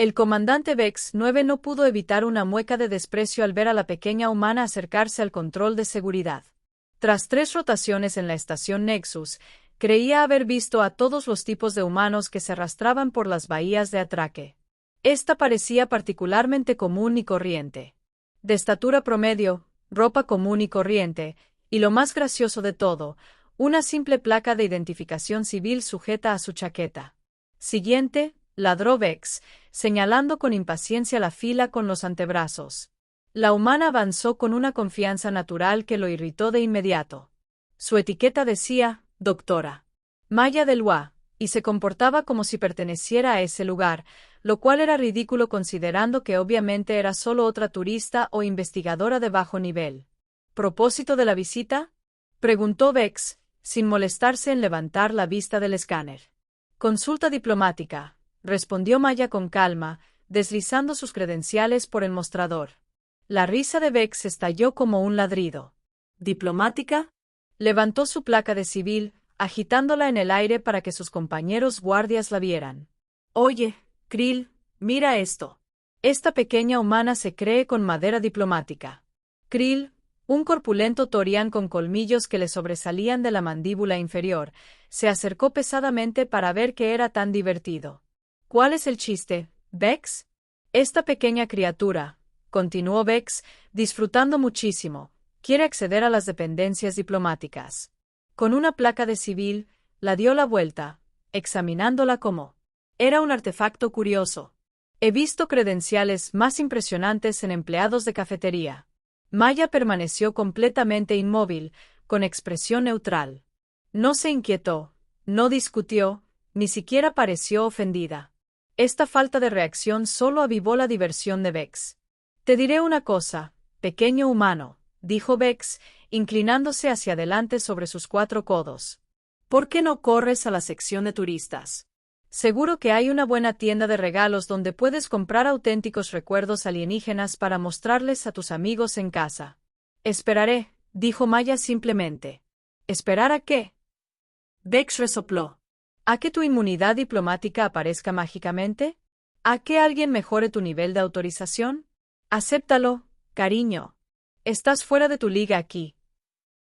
El comandante Vex 9 no pudo evitar una mueca de desprecio al ver a la pequeña humana acercarse al control de seguridad. Tras 3 rotaciones en la estación Nexus, creía haber visto a todos los tipos de humanos que se arrastraban por las bahías de atraque. Esta parecía particularmente común y corriente. De estatura promedio, ropa común y corriente, y lo más gracioso de todo, una simple placa de identificación civil sujeta a su chaqueta. Siguiente, ladró Vex, señalando con impaciencia la fila con los antebrazos. La humana avanzó con una confianza natural que lo irritó de inmediato. Su etiqueta decía, Doctora Maya Delwa, y se comportaba como si perteneciera a ese lugar, lo cual era ridículo considerando que obviamente era solo otra turista o investigadora de bajo nivel. ¿Propósito de la visita?, preguntó Vex, sin molestarse en levantar la vista del escáner. Consulta diplomática, respondió Maya con calma, deslizando sus credenciales por el mostrador. La risa de Vex estalló como un ladrido. ¿Diplomática? Levantó su placa de civil, agitándola en el aire para que sus compañeros guardias la vieran. Oye, Krill, mira esto. Esta pequeña humana se cree con madera diplomática. Krill, un corpulento torián con colmillos que le sobresalían de la mandíbula inferior, se acercó pesadamente para ver qué era tan divertido. ¿Cuál es el chiste, Vex? Esta pequeña criatura, continuó Vex, disfrutando muchísimo, quiere acceder a las dependencias diplomáticas. Con una placa de civil, la dio la vuelta, examinándola como era un artefacto curioso. He visto credenciales más impresionantes en empleados de cafetería. Maya permaneció completamente inmóvil, con expresión neutral. No se inquietó, no discutió, ni siquiera pareció ofendida. Esta falta de reacción solo avivó la diversión de Vex. Te diré una cosa, pequeño humano, dijo Vex, inclinándose hacia adelante sobre sus 4 codos. ¿Por qué no corres a la sección de turistas? Seguro que hay una buena tienda de regalos donde puedes comprar auténticos recuerdos alienígenas para mostrarles a tus amigos en casa. Esperaré, dijo Maya simplemente. ¿Esperar a qué? Vex resopló. ¿A que tu inmunidad diplomática aparezca mágicamente? ¿A que alguien mejore tu nivel de autorización? Acéptalo, cariño. Estás fuera de tu liga aquí.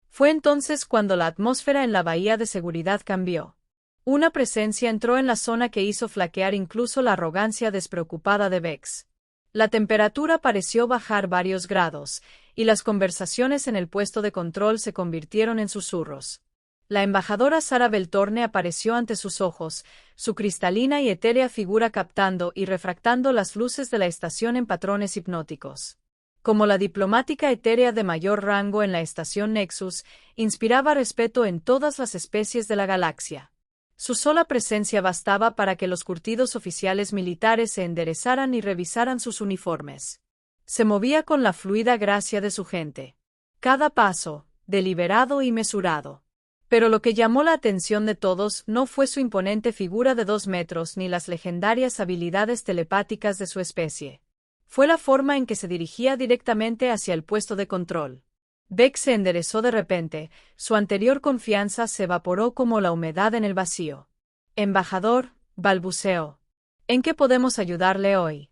Fue entonces cuando la atmósfera en la bahía de seguridad cambió. Una presencia entró en la zona que hizo flaquear incluso la arrogancia despreocupada de Vex. La temperatura pareció bajar varios grados, y las conversaciones en el puesto de control se convirtieron en susurros. La embajadora Sara Beltorne apareció ante sus ojos, su cristalina y etérea figura captando y refractando las luces de la estación en patrones hipnóticos. Como la diplomática etérea de mayor rango en la estación Nexus, inspiraba respeto en todas las especies de la galaxia. Su sola presencia bastaba para que los curtidos oficiales militares se enderezaran y revisaran sus uniformes. Se movía con la fluida gracia de su gente. Cada paso, deliberado y mesurado. Pero lo que llamó la atención de todos no fue su imponente figura de 2 metros ni las legendarias habilidades telepáticas de su especie. Fue la forma en que se dirigía directamente hacia el puesto de control. Vex se enderezó de repente, su anterior confianza se evaporó como la humedad en el vacío. Embajador, balbuceó. ¿En qué podemos ayudarle hoy?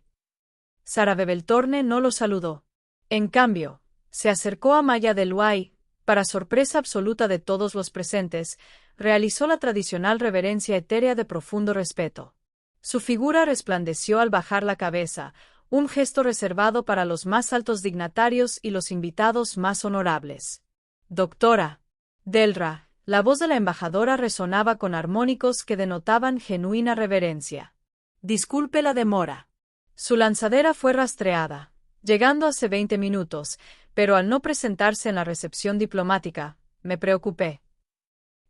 Sara Beltorne no lo saludó. En cambio, se acercó a Maya Delwa y, para sorpresa absoluta de todos los presentes, realizó la tradicional reverencia etérea de profundo respeto. Su figura resplandeció al bajar la cabeza, un gesto reservado para los más altos dignatarios y los invitados más honorables. Doctora Delra, la voz de la embajadora resonaba con armónicos que denotaban genuina reverencia. Disculpe la demora. Su lanzadera fue rastreada, llegando hace 20 minutos, pero al no presentarse en la recepción diplomática, me preocupé.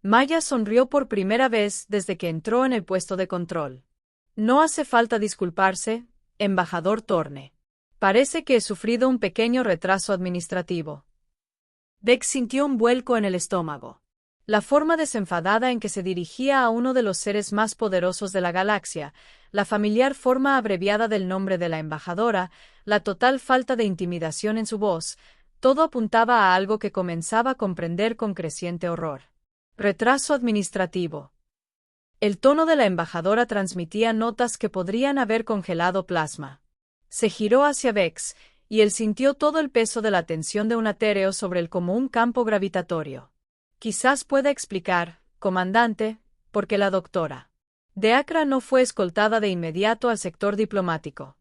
Maya sonrió por primera vez desde que entró en el puesto de control. No hace falta disculparse, embajador Torne. Parece que he sufrido un pequeño retraso administrativo. Vex sintió un vuelco en el estómago. La forma desenfadada en que se dirigía a uno de los seres más poderosos de la galaxia, la familiar forma abreviada del nombre de la embajadora, la total falta de intimidación en su voz, todo apuntaba a algo que comenzaba a comprender con creciente horror. Retraso administrativo. El tono de la embajadora transmitía notas que podrían haber congelado plasma. Se giró hacia Vex, y él sintió todo el peso de la tensión de un etéreo sobre él como un campo gravitatorio. Quizás pueda explicar, comandante, por qué la doctora de Acra no fue escoltada de inmediato al sector diplomático.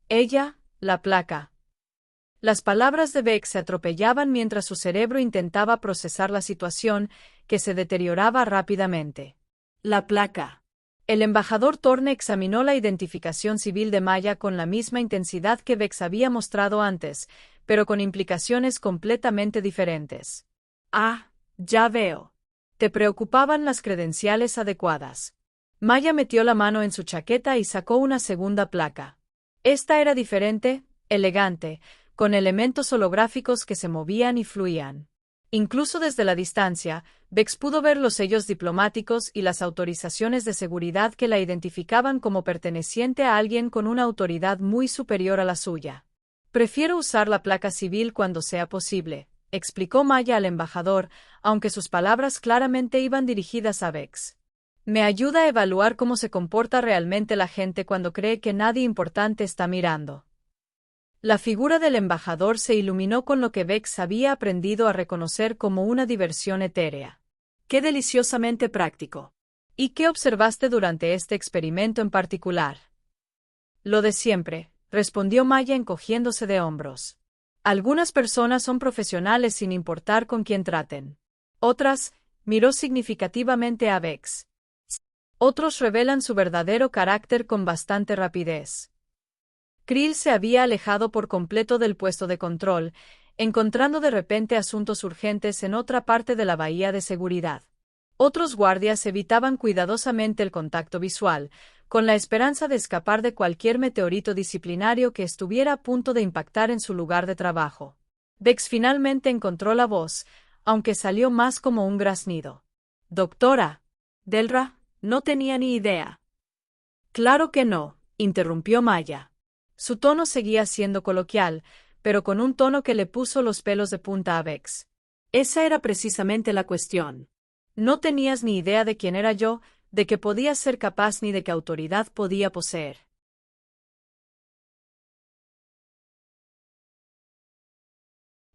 Ella, la placa. Las palabras de Vex se atropellaban mientras su cerebro intentaba procesar la situación, que se deterioraba rápidamente. La placa. El embajador Thorne examinó la identificación civil de Maya con la misma intensidad que Vex había mostrado antes, pero con implicaciones completamente diferentes. Ah, ya veo. Te preocupaban las credenciales adecuadas. Maya metió la mano en su chaqueta y sacó una segunda placa. Esta era diferente, elegante, con elementos holográficos que se movían y fluían. Incluso desde la distancia, Vex pudo ver los sellos diplomáticos y las autorizaciones de seguridad que la identificaban como perteneciente a alguien con una autoridad muy superior a la suya. Prefiero usar la placa civil cuando sea posible, explicó Maya al embajador, aunque sus palabras claramente iban dirigidas a Vex. Me ayuda a evaluar cómo se comporta realmente la gente cuando cree que nadie importante está mirando. La figura del embajador se iluminó con lo que Vex había aprendido a reconocer como una diversión etérea. ¡Qué deliciosamente práctico! ¿Y qué observaste durante este experimento en particular? Lo de siempre, respondió Maya encogiéndose de hombros. Algunas personas son profesionales sin importar con quién traten. Otras, miró significativamente a Vex. Otros revelan su verdadero carácter con bastante rapidez. Krill se había alejado por completo del puesto de control, encontrando de repente asuntos urgentes en otra parte de la bahía de seguridad. Otros guardias evitaban cuidadosamente el contacto visual, con la esperanza de escapar de cualquier meteorito disciplinario que estuviera a punto de impactar en su lugar de trabajo. Vex finalmente encontró la voz, aunque salió más como un graznido. «Doctora. Delra, no tenía ni idea». «Claro que no», interrumpió Maya. Su tono seguía siendo coloquial, pero con un tono que le puso los pelos de punta a Vex. Esa era precisamente la cuestión. No tenías ni idea de quién era yo, de qué podía ser capaz ni de qué autoridad podía poseer.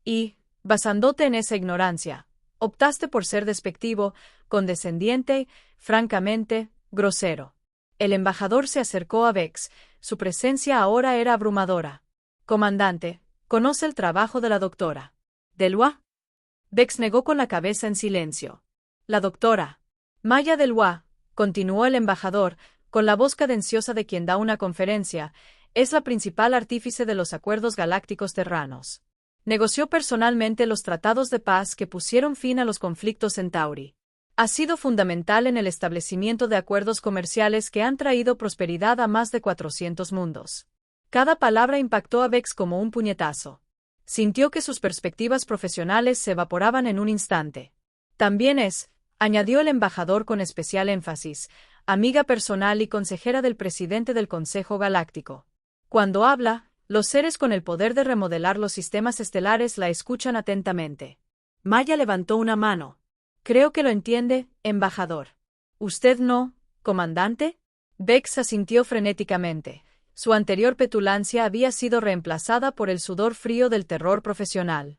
Y, basándote en esa ignorancia, optaste por ser despectivo, condescendiente, francamente, grosero. El embajador se acercó a Vex, su presencia ahora era abrumadora. Comandante, ¿conoce el trabajo de la doctora Delois? Vex negó con la cabeza en silencio. La doctora Maya Delois, continuó el embajador, con la voz cadenciosa de quien da una conferencia, es la principal artífice de los acuerdos galácticos terranos. Negoció personalmente los tratados de paz que pusieron fin a los conflictos en Tauri. Ha sido fundamental en el establecimiento de acuerdos comerciales que han traído prosperidad a más de 400 mundos. Cada palabra impactó a Vex como un puñetazo. Sintió que sus perspectivas profesionales se evaporaban en un instante. También es, añadió el embajador con especial énfasis, amiga personal y consejera del presidente del Consejo Galáctico. Cuando habla, los seres con el poder de remodelar los sistemas estelares la escuchan atentamente. Maya levantó una mano. Creo que lo entiende, embajador. ¿Usted no, comandante? Vex asintió frenéticamente. Su anterior petulancia había sido reemplazada por el sudor frío del terror profesional.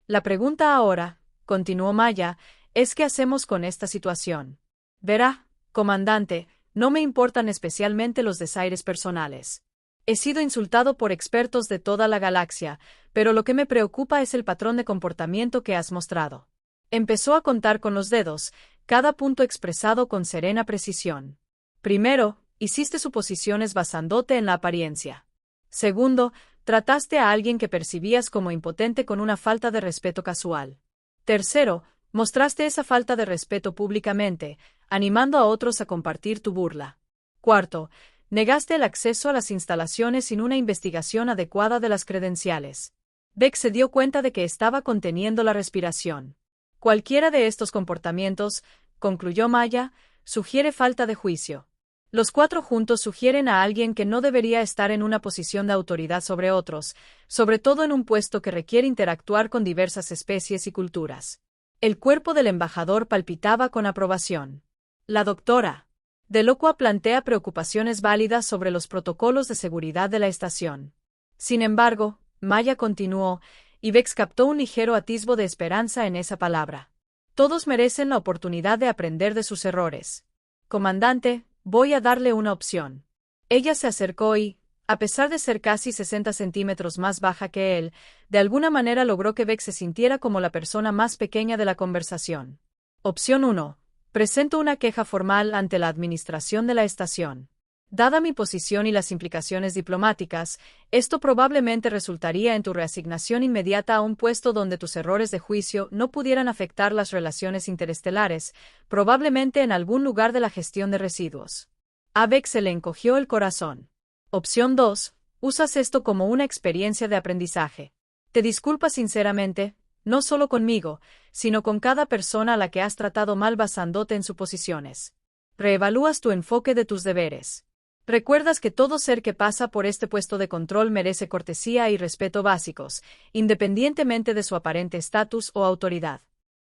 La pregunta ahora, continuó Maya, es ¿qué hacemos con esta situación? Verá, comandante, no me importan especialmente los desaires personales. He sido insultado por expertos de toda la galaxia, pero lo que me preocupa es el patrón de comportamiento que has mostrado. Empezó a contar con los dedos, cada punto expresado con serena precisión. Primero, hiciste suposiciones basándote en la apariencia. Segundo, trataste a alguien que percibías como impotente con una falta de respeto casual. Tercero, mostraste esa falta de respeto públicamente, animando a otros a compartir tu burla. Cuarto, negaste el acceso a las instalaciones sin una investigación adecuada de las credenciales. Vex se dio cuenta de que estaba conteniendo la respiración. Cualquiera de estos comportamientos, concluyó Maya, sugiere falta de juicio. Los cuatro juntos sugieren a alguien que no debería estar en una posición de autoridad sobre otros, sobre todo en un puesto que requiere interactuar con diversas especies y culturas. El cuerpo del embajador palpitaba con aprobación. La doctora Delacroix plantea preocupaciones válidas sobre los protocolos de seguridad de la estación. Sin embargo, Maya continuó, y Bex captó un ligero atisbo de esperanza en esa palabra. Todos merecen la oportunidad de aprender de sus errores. Comandante, voy a darle una opción. Ella se acercó y, a pesar de ser casi 60 centímetros más baja que él, de alguna manera logró que Bex se sintiera como la persona más pequeña de la conversación. Opción 1. Presento una queja formal ante la administración de la estación. Dada mi posición y las implicaciones diplomáticas, esto probablemente resultaría en tu reasignación inmediata a un puesto donde tus errores de juicio no pudieran afectar las relaciones interestelares, probablemente en algún lugar de la gestión de residuos. A Bex se le encogió el corazón. Opción 2. Usas esto como una experiencia de aprendizaje. Te disculpas sinceramente, no solo conmigo, sino con cada persona a la que has tratado mal basándote en suposiciones. Reevalúas tu enfoque de tus deberes. Recuerdas que todo ser que pasa por este puesto de control merece cortesía y respeto básicos, independientemente de su aparente estatus o autoridad.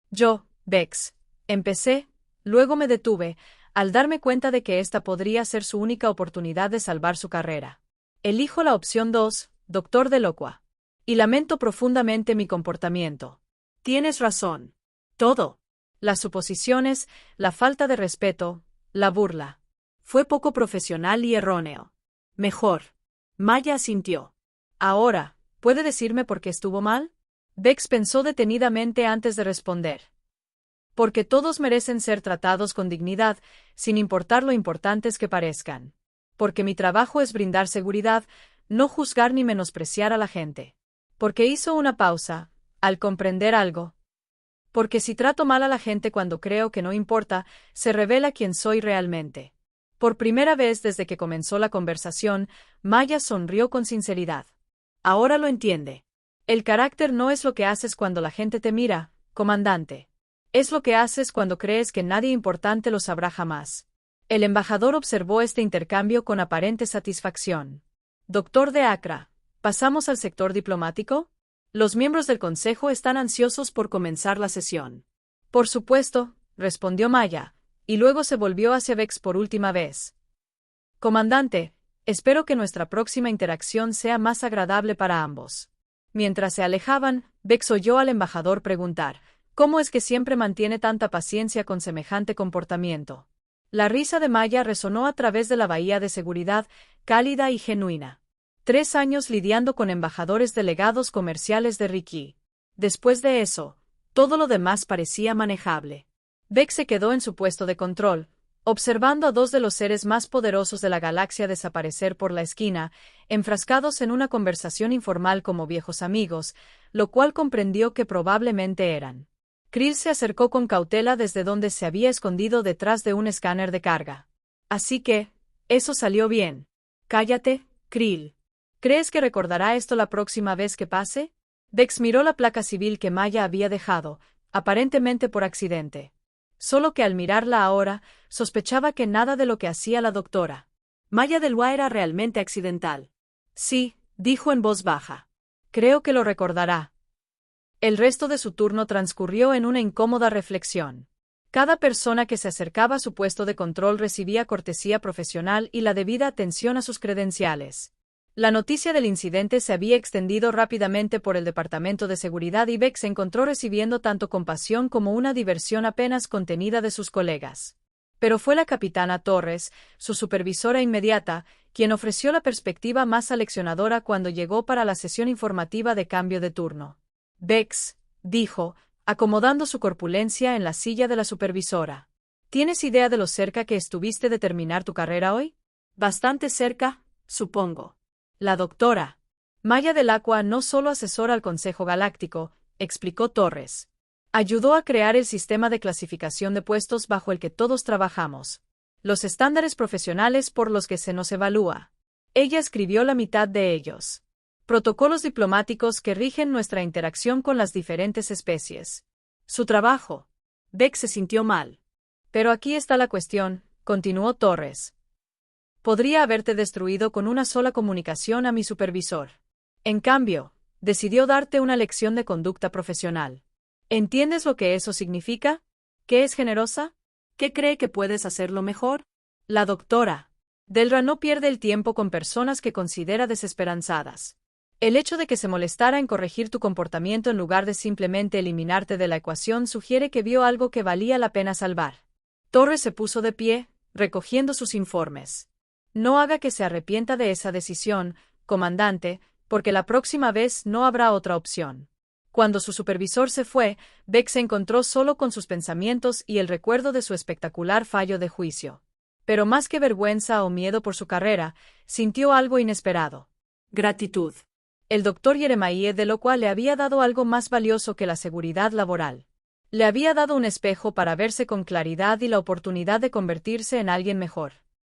Yo, Bex, empecé, luego me detuve, al darme cuenta de que esta podría ser su única oportunidad de salvar su carrera. Elijo la opción 2, Dr. Delacroix. Y lamento profundamente mi comportamiento. Tienes razón. Todo. Las suposiciones, la falta de respeto, la burla. Fue poco profesional y erróneo. Mejor. Maya asintió. Ahora, ¿puede decirme por qué estuvo mal? Bex pensó detenidamente antes de responder. Porque todos merecen ser tratados con dignidad, sin importar lo importantes que parezcan. Porque mi trabajo es brindar seguridad, no juzgar ni menospreciar a la gente. Porque hizo una pausa, al comprender algo. Porque si trato mal a la gente cuando creo que no importa, se revela quién soy realmente. Por primera vez desde que comenzó la conversación, Maya sonrió con sinceridad. Ahora lo entiende. El carácter no es lo que haces cuando la gente te mira, comandante. Es lo que haces cuando crees que nadie importante lo sabrá jamás. El embajador observó este intercambio con aparente satisfacción. Doctor de Acra, ¿pasamos al sector diplomático? Los miembros del consejo están ansiosos por comenzar la sesión. Por supuesto, respondió Maya, y luego se volvió hacia Bex por última vez. Comandante, espero que nuestra próxima interacción sea más agradable para ambos. Mientras se alejaban, Bex oyó al embajador preguntar, ¿cómo es que siempre mantiene tanta paciencia con semejante comportamiento? La risa de Maya resonó a través de la bahía de seguridad, cálida y genuina. 3 años lidiando con embajadores delegados comerciales de Ricky. Después de eso, todo lo demás parecía manejable. Bex se quedó en su puesto de control, observando a 2 de los seres más poderosos de la galaxia desaparecer por la esquina, enfrascados en una conversación informal como viejos amigos, lo cual comprendió que probablemente eran. Krill se acercó con cautela desde donde se había escondido detrás de un escáner de carga. Así que, eso salió bien. Cállate, Krill. ¿Crees que recordará esto la próxima vez que pase? Bex miró la placa civil que Maya había dejado, aparentemente por accidente. Solo que al mirarla ahora, sospechaba que nada de lo que hacía la doctora Maya Delacroix era realmente accidental. Sí, dijo en voz baja. Creo que lo recordará. El resto de su turno transcurrió en una incómoda reflexión. Cada persona que se acercaba a su puesto de control recibía cortesía profesional y la debida atención a sus credenciales. La noticia del incidente se había extendido rápidamente por el Departamento de Seguridad y Bex se encontró recibiendo tanto compasión como una diversión apenas contenida de sus colegas. Pero fue la capitana Torres, su supervisora inmediata, quien ofreció la perspectiva más aleccionadora cuando llegó para la sesión informativa de cambio de turno. Bex, dijo, acomodando su corpulencia en la silla de la supervisora. ¿Tienes idea de lo cerca que estuviste de terminar tu carrera hoy? Bastante cerca, supongo. La doctora Maya Delacroix no solo asesora al Consejo Galáctico, explicó Torres. Ayudó a crear el sistema de clasificación de puestos bajo el que todos trabajamos. Los estándares profesionales por los que se nos evalúa. Ella escribió la mitad de ellos. Protocolos diplomáticos que rigen nuestra interacción con las diferentes especies. Su trabajo. Bex se sintió mal. Pero aquí está la cuestión, continuó Torres. Podría haberte destruido con una sola comunicación a mi supervisor. En cambio, decidió darte una lección de conducta profesional. ¿Entiendes lo que eso significa? ¿Qué es generosa? ¿Qué cree que puedes hacerlo mejor? La doctora Delra no pierde el tiempo con personas que considera desesperanzadas. El hecho de que se molestara en corregir tu comportamiento en lugar de simplemente eliminarte de la ecuación sugiere que vio algo que valía la pena salvar. Torres se puso de pie, recogiendo sus informes. No haga que se arrepienta de esa decisión, comandante, porque la próxima vez no habrá otra opción. Cuando su supervisor se fue, Beck se encontró solo con sus pensamientos y el recuerdo de su espectacular fallo de juicio. Pero más que vergüenza o miedo por su carrera, sintió algo inesperado. Gratitud. El doctor Yeremaíe de lo cual le había dado algo más valioso que la seguridad laboral. Le había dado un espejo para verse con claridad y la oportunidad de convertirse en alguien mejor.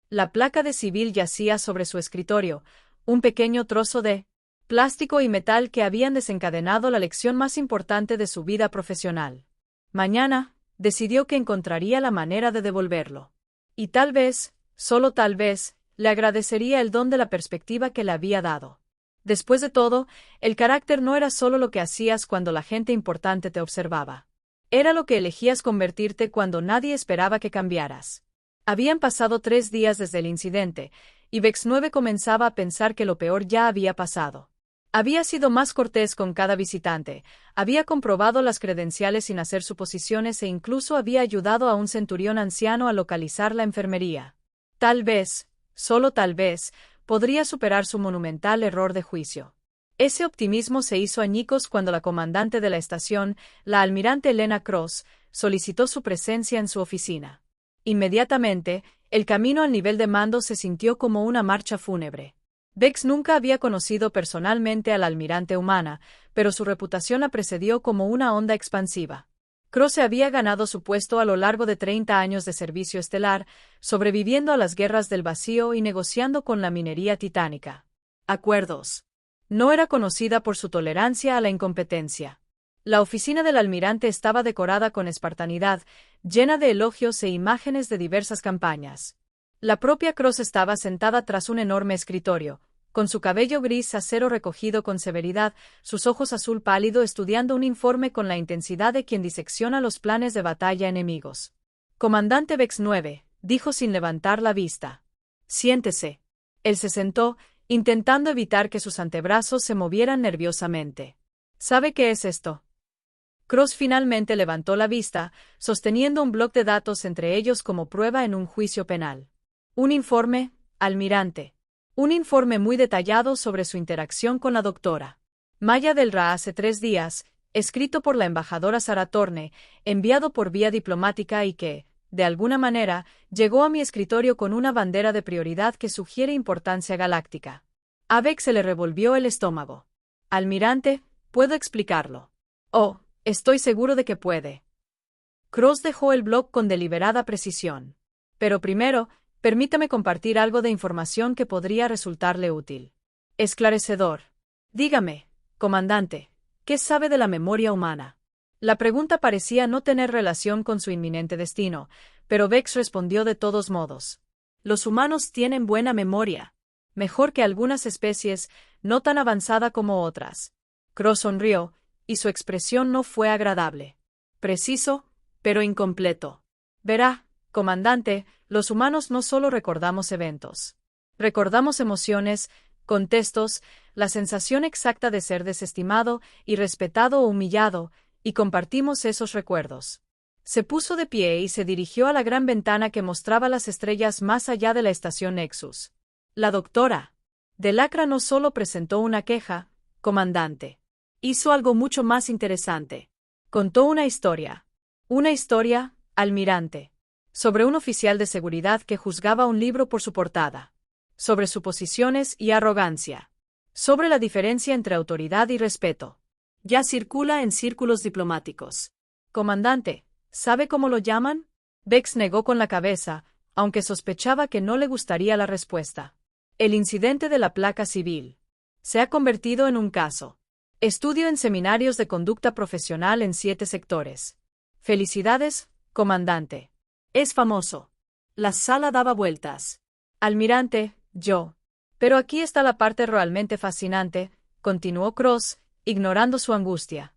La placa de civil yacía sobre su escritorio, un pequeño trozo de plástico y metal que habían desencadenado la lección más importante de su vida profesional. Mañana, decidió que encontraría la manera de devolverlo. Y tal vez, solo tal vez, le agradecería el don de la perspectiva que le había dado. Después de todo, el carácter no era solo lo que hacías cuando la gente importante te observaba. Era lo que elegías convertirte cuando nadie esperaba que cambiaras. Habían pasado 3 días desde el incidente, y Bex 9 comenzaba a pensar que lo peor ya había pasado. Había sido más cortés con cada visitante, había comprobado las credenciales sin hacer suposiciones e incluso había ayudado a un centurión anciano a localizar la enfermería. Tal vez, solo tal vez, podría superar su monumental error de juicio. Ese optimismo se hizo añicos cuando la comandante de la estación, la almirante Elena Cross, solicitó su presencia en su oficina. Inmediatamente, el camino al nivel de mando se sintió como una marcha fúnebre. Bex nunca había conocido personalmente a la almirante humana, pero su reputación la precedió como una onda expansiva. Cross se había ganado su puesto a lo largo de 30 años de servicio estelar, sobreviviendo a las guerras del vacío y negociando con la minería titánica. Acuerdos. No era conocida por su tolerancia a la incompetencia. La oficina del almirante estaba decorada con espartanidad, llena de elogios e imágenes de diversas campañas. La propia Cross estaba sentada tras un enorme escritorio, con su cabello gris acero recogido con severidad, sus ojos azul pálido estudiando un informe con la intensidad de quien disecciona los planes de batalla enemigos. Comandante Bex 9, dijo sin levantar la vista. Siéntese. Él se sentó, intentando evitar que sus antebrazos se movieran nerviosamente. ¿Sabe qué es esto? Cross finalmente levantó la vista, sosteniendo un bloc de datos entre ellos como prueba en un juicio penal. Un informe, almirante. Un informe muy detallado sobre su interacción con la doctora Maya Delra hace 3 días, escrito por la embajadora Sara Torne, enviado por vía diplomática y que, de alguna manera, llegó a mi escritorio con una bandera de prioridad que sugiere importancia galáctica. A Beck se le revolvió el estómago. Almirante, puedo explicarlo. Oh, estoy seguro de que puede. Cross dejó el bloc con deliberada precisión. Pero primero, permítame compartir algo de información que podría resultarle útil. Esclarecedor. Dígame, comandante, ¿qué sabe de la memoria humana? La pregunta parecía no tener relación con su inminente destino, pero Bex respondió de todos modos. Los humanos tienen buena memoria. Mejor que algunas especies, no tan avanzada como otras. Cross sonrió, y su expresión no fue agradable. Preciso, pero incompleto. Verá, comandante, los humanos no solo recordamos eventos. Recordamos emociones, contextos, la sensación exacta de ser desestimado, irrespetado o humillado, y compartimos esos recuerdos. Se puso de pie y se dirigió a la gran ventana que mostraba las estrellas más allá de la estación Nexus. La doctora Delacra no solo presentó una queja, comandante. Hizo algo mucho más interesante. Contó una historia. Una historia, almirante. Sobre un oficial de seguridad que juzgaba un libro por su portada. Sobre suposiciones y arrogancia. Sobre la diferencia entre autoridad y respeto. Ya circula en círculos diplomáticos. Comandante, ¿sabe cómo lo llaman? Bex negó con la cabeza, aunque sospechaba que no le gustaría la respuesta. El incidente de la placa civil. Se ha convertido en un caso. Estudio en seminarios de conducta profesional en 7 sectores. Felicidades, comandante. Es famoso. La sala daba vueltas. Almirante, yo. Pero aquí está la parte realmente fascinante, continuó Cross, ignorando su angustia.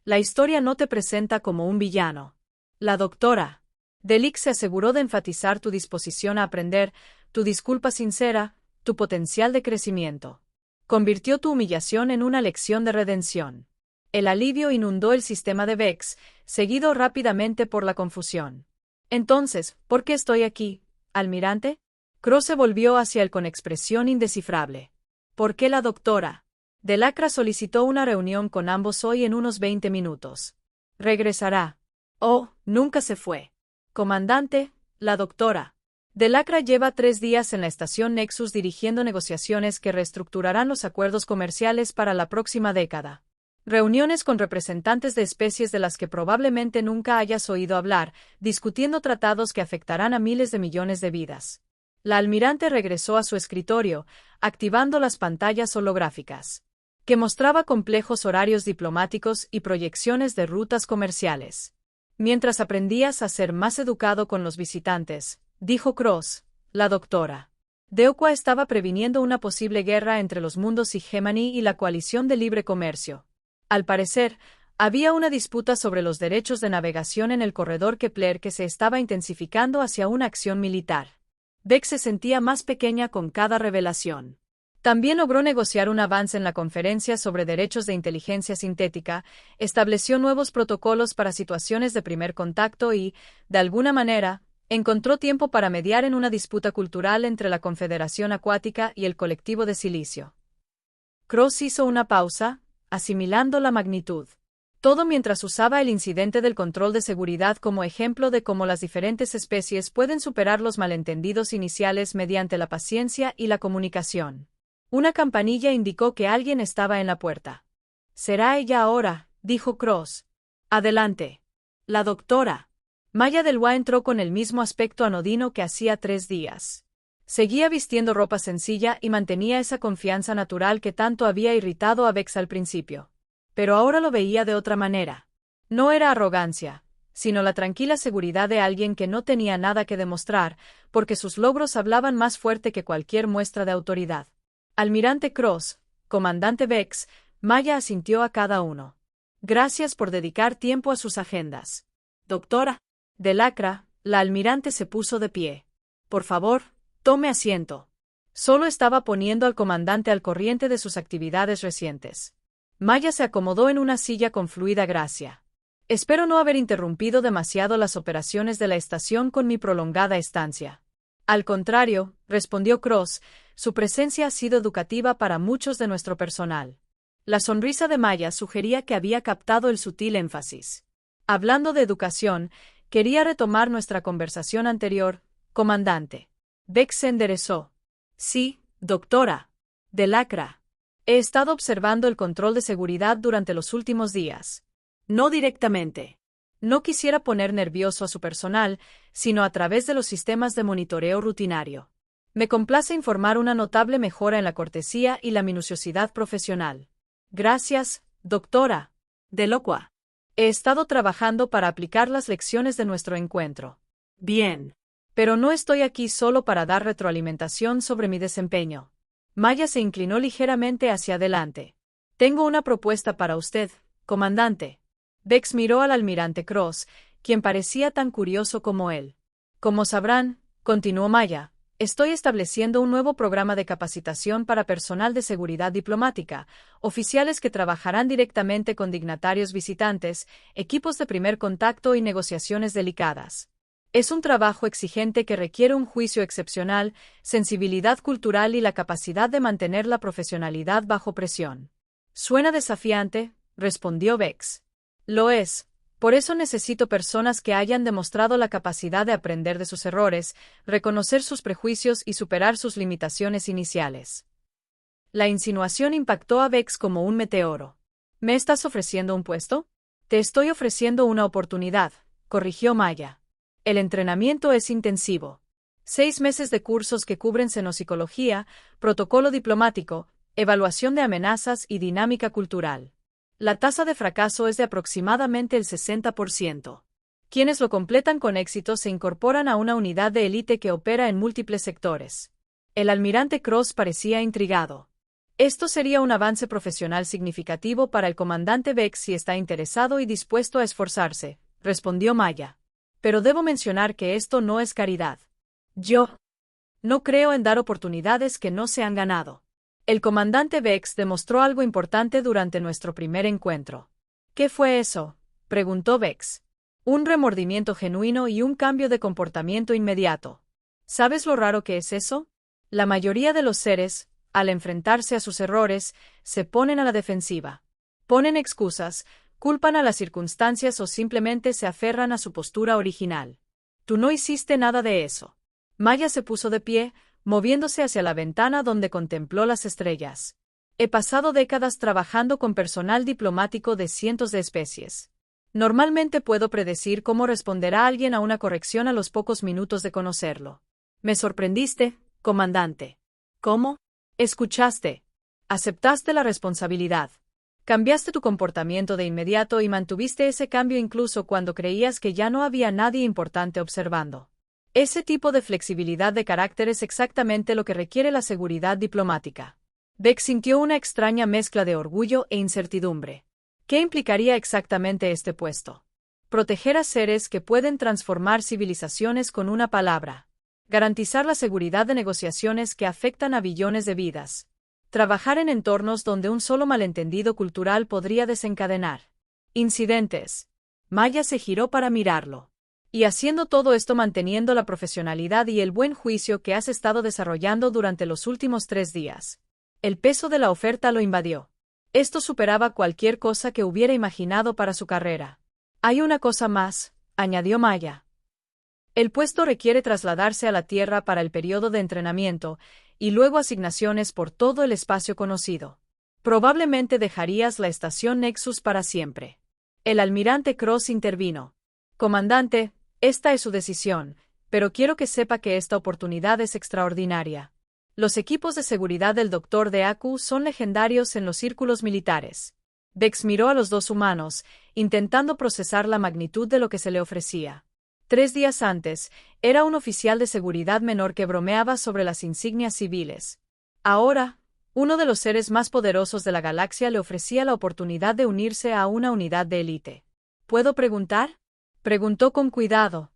La historia no te presenta como un villano. La doctora Delic se aseguró de enfatizar tu disposición a aprender, tu disculpa sincera, tu potencial de crecimiento. Convirtió tu humillación en una lección de redención. El alivio inundó el sistema de Vex, seguido rápidamente por la confusión. Entonces, ¿por qué estoy aquí, almirante? Cross se volvió hacia él con expresión indescifrable. ¿Por qué la doctora Delacra solicitó una reunión con ambos hoy en unos 20 minutos? Regresará. Oh, nunca se fue. Comandante, la doctora Delacra lleva 3 días en la estación Nexus dirigiendo negociaciones que reestructurarán los acuerdos comerciales para la próxima década. Reuniones con representantes de especies de las que probablemente nunca hayas oído hablar, discutiendo tratados que afectarán a miles de millones de vidas. La almirante regresó a su escritorio, activando las pantallas holográficas, que mostraba complejos horarios diplomáticos y proyecciones de rutas comerciales. Mientras aprendías a ser más educado con los visitantes, dijo Cross, la doctora Deoqua estaba previniendo una posible guerra entre los mundos Hegemony y la Coalición de Libre Comercio. Al parecer, había una disputa sobre los derechos de navegación en el corredor Kepler que se estaba intensificando hacia una acción militar. Vex se sentía más pequeña con cada revelación. También logró negociar un avance en la conferencia sobre derechos de inteligencia sintética, estableció nuevos protocolos para situaciones de primer contacto y, de alguna manera, encontró tiempo para mediar en una disputa cultural entre la Confederación Acuática y el colectivo de Silicio. Cross hizo una pausa, asimilando la magnitud. Todo mientras usaba el incidente del control de seguridad como ejemplo de cómo las diferentes especies pueden superar los malentendidos iniciales mediante la paciencia y la comunicación. Una campanilla indicó que alguien estaba en la puerta. «Será ella ahora», dijo Cross. «Adelante». La doctora Maya Delwa entró con el mismo aspecto anodino que hacía 3 días. Seguía vistiendo ropa sencilla y mantenía esa confianza natural que tanto había irritado a Vex al principio. Pero ahora lo veía de otra manera. No era arrogancia, sino la tranquila seguridad de alguien que no tenía nada que demostrar, porque sus logros hablaban más fuerte que cualquier muestra de autoridad. Almirante Cross, comandante Vex, Maya asintió a cada uno. Gracias por dedicar tiempo a sus agendas. Doctora Delacra, la almirante se puso de pie. Por favor, tome asiento. Solo estaba poniendo al comandante al corriente de sus actividades recientes. Maya se acomodó en una silla con fluida gracia. Espero no haber interrumpido demasiado las operaciones de la estación con mi prolongada estancia. Al contrario, respondió Cross, su presencia ha sido educativa para muchos de nuestro personal. La sonrisa de Maya sugería que había captado el sutil énfasis. Hablando de educación, quería retomar nuestra conversación anterior, comandante. Vex se enderezó. Sí, doctora Delacra. He estado observando el control de seguridad durante los últimos días. No directamente. No quisiera poner nervioso a su personal, sino a través de los sistemas de monitoreo rutinario. Me complace informar una notable mejora en la cortesía y la minuciosidad profesional. Gracias, doctora Delacra. He estado trabajando para aplicar las lecciones de nuestro encuentro. Bien. Pero no estoy aquí solo para dar retroalimentación sobre mi desempeño. Maya se inclinó ligeramente hacia adelante. Tengo una propuesta para usted, comandante. Vex miró al almirante Cross, quien parecía tan curioso como él. Como sabrán, continuó Maya, estoy estableciendo un nuevo programa de capacitación para personal de seguridad diplomática, oficiales que trabajarán directamente con dignatarios visitantes, equipos de primer contacto y negociaciones delicadas. Es un trabajo exigente que requiere un juicio excepcional, sensibilidad cultural y la capacidad de mantener la profesionalidad bajo presión. Suena desafiante, respondió Vex. Lo es. Por eso necesito personas que hayan demostrado la capacidad de aprender de sus errores, reconocer sus prejuicios y superar sus limitaciones iniciales. La insinuación impactó a Vex como un meteoro. ¿Me estás ofreciendo un puesto? Te estoy ofreciendo una oportunidad, corrigió Maya. El entrenamiento es intensivo. 6 meses de cursos que cubren xenopsicología, protocolo diplomático, evaluación de amenazas y dinámica cultural. La tasa de fracaso es de aproximadamente el 60%. Quienes lo completan con éxito se incorporan a una unidad de élite que opera en múltiples sectores. El almirante Cross parecía intrigado. Esto sería un avance profesional significativo para el comandante Vex si está interesado y dispuesto a esforzarse, respondió Maya. Pero debo mencionar que esto no es caridad. Yo no creo en dar oportunidades que no se han ganado. El comandante Vex demostró algo importante durante nuestro primer encuentro. ¿Qué fue eso?, preguntó Vex. Un remordimiento genuino y un cambio de comportamiento inmediato. ¿Sabes lo raro que es eso? La mayoría de los seres, al enfrentarse a sus errores, se ponen a la defensiva. Ponen excusas, culpan a las circunstancias o simplemente se aferran a su postura original. Tú no hiciste nada de eso. Maya se puso de pie, moviéndose hacia la ventana donde contempló las estrellas. He pasado décadas trabajando con personal diplomático de cientos de especies. Normalmente puedo predecir cómo responderá alguien a una corrección a los pocos minutos de conocerlo. Me sorprendiste, comandante. ¿Cómo? Escuchaste. Aceptaste la responsabilidad. Cambiaste tu comportamiento de inmediato y mantuviste ese cambio incluso cuando creías que ya no había nadie importante observando. Ese tipo de flexibilidad de carácter es exactamente lo que requiere la seguridad diplomática. Beck sintió una extraña mezcla de orgullo e incertidumbre. ¿Qué implicaría exactamente este puesto? Proteger a seres que pueden transformar civilizaciones con una palabra. Garantizar la seguridad de negociaciones que afectan a billones de vidas. Trabajar en entornos donde un solo malentendido cultural podría desencadenar incidentes. Maya se giró para mirarlo. Y haciendo todo esto manteniendo la profesionalidad y el buen juicio que has estado desarrollando durante los últimos 3 días. El peso de la oferta lo invadió. Esto superaba cualquier cosa que hubiera imaginado para su carrera. Hay una cosa más, añadió Maya. El puesto requiere trasladarse a la Tierra para el periodo de entrenamiento, y luego asignaciones por todo el espacio conocido. Probablemente dejarías la estación Nexus para siempre. El almirante Cross intervino. Comandante, esta es su decisión, pero quiero que sepa que esta oportunidad es extraordinaria. Los equipos de seguridad del Dr. Deaku son legendarios en los círculos militares. Vex miró a los dos humanos, intentando procesar la magnitud de lo que se le ofrecía. 3 días antes, era un oficial de seguridad menor que bromeaba sobre las insignias civiles. Ahora, uno de los seres más poderosos de la galaxia le ofrecía la oportunidad de unirse a una unidad de élite. ¿Puedo preguntar?, preguntó con cuidado.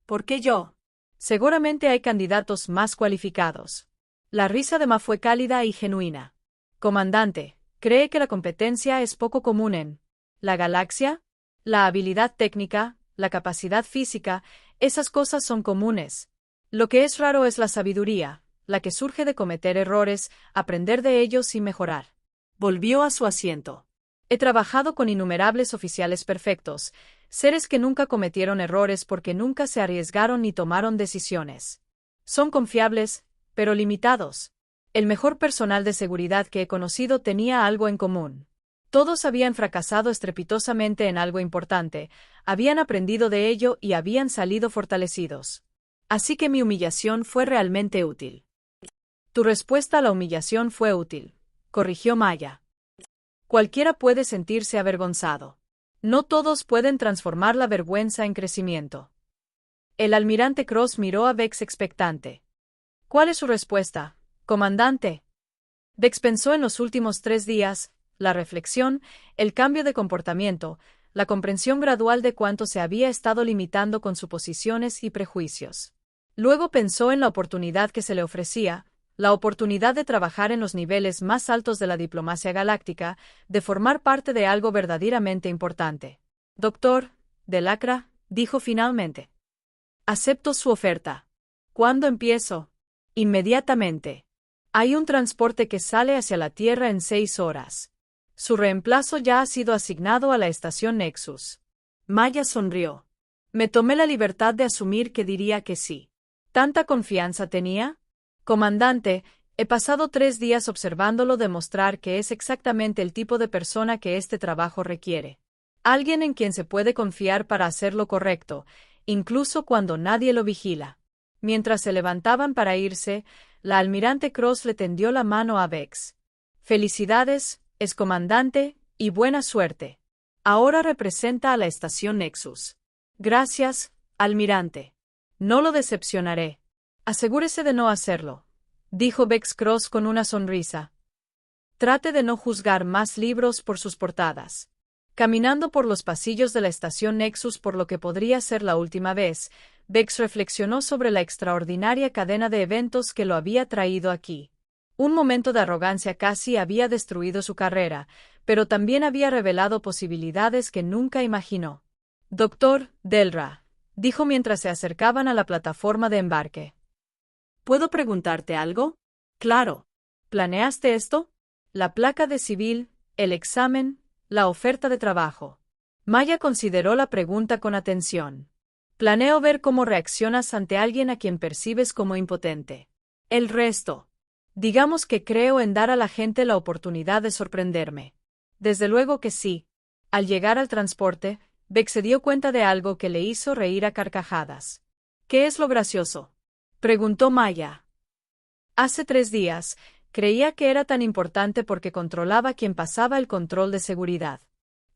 ¿Por qué yo? Seguramente hay candidatos más cualificados. La risa de Ma fue cálida y genuina. Comandante, ¿cree que la competencia es poco común en la galaxia? La habilidad técnica, la capacidad física, esas cosas son comunes. Lo que es raro es la sabiduría, la que surge de cometer errores, aprender de ellos y mejorar. Volvió a su asiento. He trabajado con innumerables oficiales perfectos, seres que nunca cometieron errores porque nunca se arriesgaron ni tomaron decisiones. Son confiables, pero limitados. El mejor personal de seguridad que he conocido tenía algo en común. Todos habían fracasado estrepitosamente en algo importante, habían aprendido de ello y habían salido fortalecidos. Así que mi humillación fue realmente útil. Tu respuesta a la humillación fue útil, corrigió Maya. Cualquiera puede sentirse avergonzado. No todos pueden transformar la vergüenza en crecimiento. El almirante Cross miró a Vex expectante. ¿Cuál es su respuesta, comandante? Vex pensó en los últimos 3 días, la reflexión, el cambio de comportamiento, la comprensión gradual de cuánto se había estado limitando con suposiciones y prejuicios. Luego pensó en la oportunidad que se le ofrecía, la oportunidad de trabajar en los niveles más altos de la diplomacia galáctica, de formar parte de algo verdaderamente importante. Doctor, Delacra, dijo finalmente. Acepto su oferta. ¿Cuándo empiezo? Inmediatamente. Hay un transporte que sale hacia la Tierra en 6 horas. Su reemplazo ya ha sido asignado a la estación Nexus. Maya sonrió. Me tomé la libertad de asumir que diría que sí. ¿Tanta confianza tenía? Comandante, he pasado 3 días observándolo demostrar que es exactamente el tipo de persona que este trabajo requiere. Alguien en quien se puede confiar para hacer lo correcto, incluso cuando nadie lo vigila. Mientras se levantaban para irse, la almirante Cross le tendió la mano a Vex. Felicidades, excomandante, y buena suerte. Ahora representa a la estación Nexus. Gracias, almirante. No lo decepcionaré. Asegúrese de no hacerlo, dijo Vex Cross con una sonrisa. Trate de no juzgar más libros por sus portadas. Caminando por los pasillos de la estación Nexus por lo que podría ser la última vez, Bex reflexionó sobre la extraordinaria cadena de eventos que lo había traído aquí. Un momento de arrogancia casi había destruido su carrera, pero también había revelado posibilidades que nunca imaginó. Doctor Delra, dijo mientras se acercaban a la plataforma de embarque. ¿Puedo preguntarte algo? Claro. ¿Planeaste esto? La placa de civil, el examen, la oferta de trabajo. Maya consideró la pregunta con atención. Planeo ver cómo reaccionas ante alguien a quien percibes como impotente. El resto. Digamos que creo en dar a la gente la oportunidad de sorprenderme. Desde luego que sí. Al llegar al transporte, Beck se dio cuenta de algo que le hizo reír a carcajadas. ¿Qué es lo gracioso?, preguntó Maya. Hace 3 días, creía que era tan importante porque controlaba quien pasaba el control de seguridad.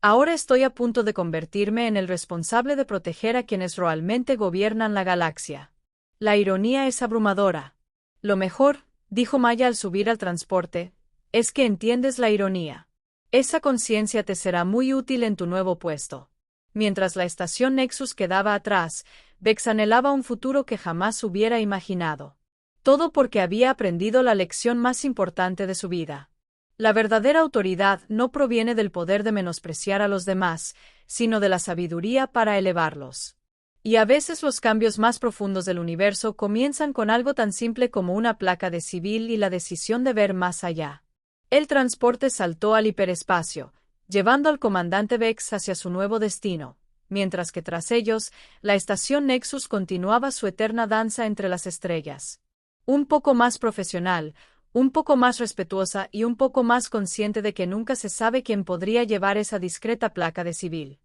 Ahora estoy a punto de convertirme en el responsable de proteger a quienes realmente gobiernan la galaxia. La ironía es abrumadora. Lo mejor, dijo Maya al subir al transporte, es que entiendes la ironía. Esa conciencia te será muy útil en tu nuevo puesto. Mientras la estación Nexus quedaba atrás, Bex anhelaba un futuro que jamás hubiera imaginado. Todo porque había aprendido la lección más importante de su vida. La verdadera autoridad no proviene del poder de menospreciar a los demás, sino de la sabiduría para elevarlos. Y a veces los cambios más profundos del universo comienzan con algo tan simple como una placa de civil y la decisión de ver más allá. El transporte saltó al hiperespacio, llevando al comandante Bex hacia su nuevo destino, mientras que tras ellos, la estación Nexus continuaba su eterna danza entre las estrellas. Un poco más profesional, un poco más respetuosa y un poco más consciente de que nunca se sabe quién podría llevar esa discreta placa de civil.